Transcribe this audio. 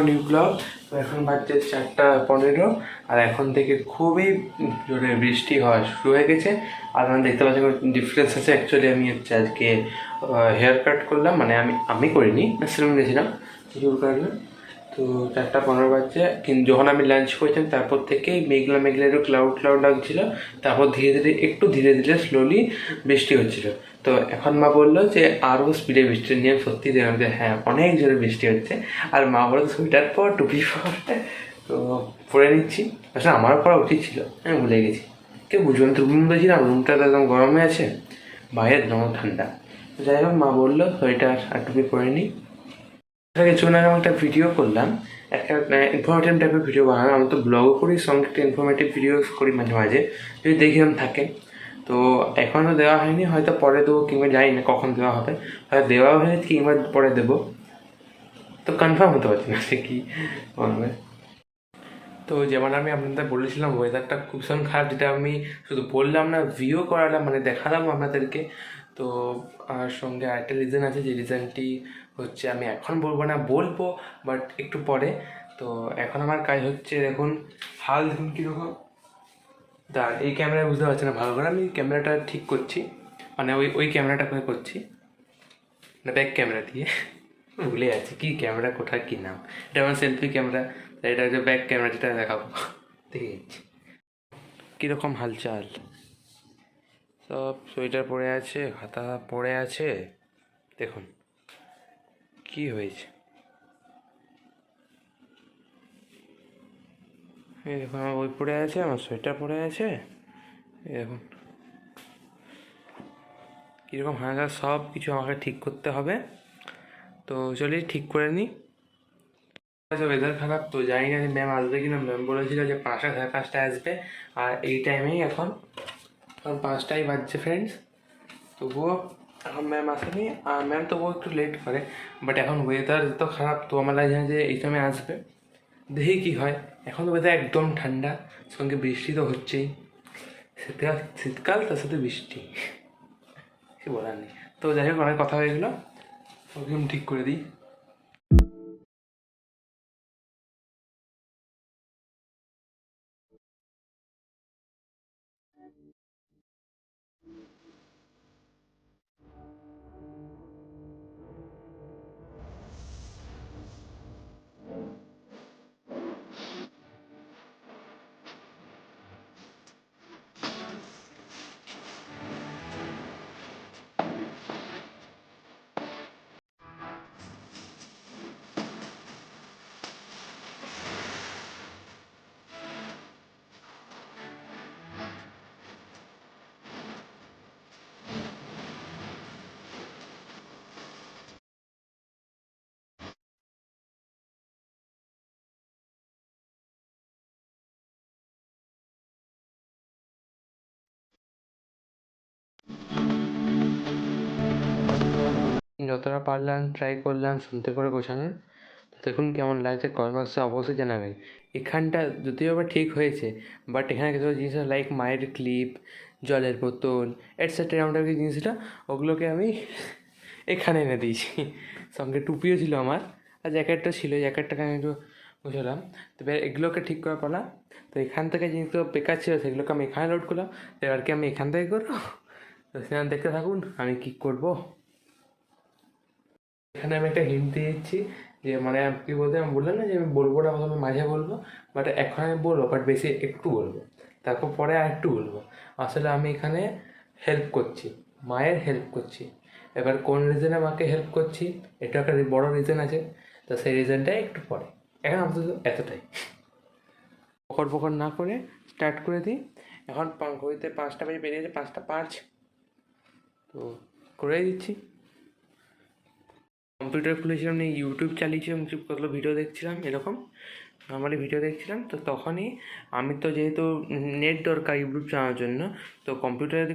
New blog. তো এখন বাজছে 4:15 আর এখন থেকে খুবই জোরে বৃষ্টি হয় শুরু হয়ে গেছে। আর আমি দেখতে পাচ্ছি ডিফারেন্স আছে। অ্যাকচুয়ালি আমি হচ্ছে আজকে হেয়ার কাট করলাম, মানে আমি করিনি, সেলুন গেছিলাম চুল কাটলাম। তো 4:15 বাজছে, কিন্তু যখন আমি লাঞ্চ করেছিলাম তারপর থেকেই মেঘলা মেঘলা একটু ক্লাউড লাগছিল। তারপর ধীরে ধীরে স্লোলি বৃষ্টি হচ্ছিল। তো এখন মা বললো যে আরও স্পিডে বৃষ্টি নিয়ে সত্যি দেখলাম যে হ্যাঁ অনেক জোরে বৃষ্টি হচ্ছে। আর মা বললো সোয়েটার পর টুপি পর। তো পরে নিচ্ছি, আসলে আমারও পড়া উচিত ছিল, আমি ভুলে গেছি। কেউ বুঝবেন তো, রুম বলছিলাম রুমটা তো একদম গরমে আছে, বাইরে একদম ঠান্ডা। যাই হোক মা বললো সোয়েটার আর টুপি পরে নিই। কিছুক্ষণ আগে আমি একটা ভিডিও করলাম, একটা ইনফরমেটিভ টাইপের ভিডিও বানালাম। আমি তো ব্লগও করি, সঙ্গে একটা ইনফরমেটিভ ভিডিও করি মাঝে মাঝে, যদি দেখিলাম থাকে। তো এখনও দেওয়া হয়নি, হয়তো পরে দেবো, কিংবা জানি না কখন দেওয়া হবে, হয়তো দেওয়া হয়েছে কিংবা পরে দেবো। তো কনফার্ম হতে পারছি না সে কী বলবে। তো যেমন আমি আপনাদের বলেছিলাম ওয়েদারটা খুব ভীষণ খারাপ, যেটা আমি শুধু বললাম না, ভিউ করালাম, মানে দেখালাম আপনাদেরকে। তো আর সঙ্গে আরেকটা রিজন আছে, যে রিজনটি হচ্ছে আমি এখন বলবো না, বলবো বাট একটু পরে। তো এখন আমার কাজ হচ্ছে, দেখুন হাল দেখুন কীরকম। এই ক্যামেরায় বুঝতে পারছি না ভালো করে, আমি ক্যামেরাটা ঠিক করছি, মানে ওই ক্যামেরাটা করে করছি না, ব্যাক ক্যামেরা দিয়ে। ভুলে যাচ্ছি কী ক্যামেরা কোথায় কী নাম। এটা আমার সেলফি ক্যামেরা, এটা হচ্ছে ব্যাক ক্যামেরা, যেটা দেখাবো দেখে যাচ্ছি কীরকম হালচাল। সব সোয়েটার পরে আছে, হাতা পরে আছে, দেখুন কি হয়েছে। এই দেখুন আমার বই পড়ে আছে, আমার সোয়েটার পরে আছে, এই দেখুন কীরকম হালকা। সব কিছু আমাকে ঠিক করতে হবে, তো চলি ঠিক করে নিই। আচ্ছা ওয়েদার খারাপ, তো জানি না ম্যাম আসবে কিনা। ম্যাম বলেছিল যে 5টা 5:30টায় আসবে, আর এই টাইমেই এখন 5টাই বাজছে ফ্রেন্ডস। তবুও এখন ম্যাম আসেনি, আর ম্যাম তবুও একটু লেট করে। বাট এখন ওয়েদার তো খারাপ, তো আমার লাগে যে এই সময় আসবে, দেখি কী হয়। এখন তো ওয়েদার একদম ঠান্ডা, সঙ্গে বৃষ্টি তো হচ্ছেই। শীতকাল তার সাথে বৃষ্টি, কিছু বলার নেই। তো যাই হোক অনেক কথা হয়ে গেলো, ওকে ঠিক করে দিই। যতটা পারলাম ট্রাই করলাম শুনতে করে গোছানোর। দেখুন কেমন লাগছে কমেন্ট বক্সে অবশ্যই জানাবেন। এখানটা যদিও আবার ঠিক হয়েছে, বাট এখানে কিছু জিনিস লাইক মায়ের ক্লিপ, জলের বোতল এটসেট্রা এরকম কিছু জিনিসটা, ওগুলোকে আমি এখানে এনে দিয়েছি। সঙ্গে টুপিও ছিল আমার, আর জ্যাকেটটা ছিল, জ্যাকেটটাকে আমি একটু বুঝলাম। তো এবার এগুলোকে ঠিক করা পালা। তো এখান থেকে জিনিসগুলো বেকার ছিল, সেগুলোকে আমি এখানে লোড করলাম। তো এবার কি আমি এখান থেকে করবো? তো সেখানে দেখতে থাকুন আমি কী করবো। এখানে আমি একটা হিন্ট দিয়ে দিচ্ছি, যে মানে কী বলতে, আমি বললাম না যে আমি বলবো না, প্রথমে মাঝে বলবো, বাট এখন আমি বলবো, বাট বেশি একটু বলবো, তারপর পরে আর একটু বলবো। আসলে আমি এখানে হেল্প করছি, মায়ের হেল্প করছি। এবার কোন রিজনে মাকে হেল্প করছি, এটা একটা বড় রিজন আছে, তো সেই রিজনটাই একটু পরে। এখন আপাতত এতটাই, পকড় না করে স্টার্ট করে দিই। এখন ঘড়িতে 5টা বেজে বেরিয়েছে, 5টা 5। তো করেই দিচ্ছি। কম্পিউটার খুলেছিলাম, নিয়ে ইউটিউব চালিয়েছিলাম, কতগুলো ভিডিও দেখছিলাম, এরকম নর্মালি ভিডিও দেখছিলাম। তো তখনই আমি তো যেহেতু নেট দরকার ইউটিউব চালানোর জন্য, তো কম্পিউটারে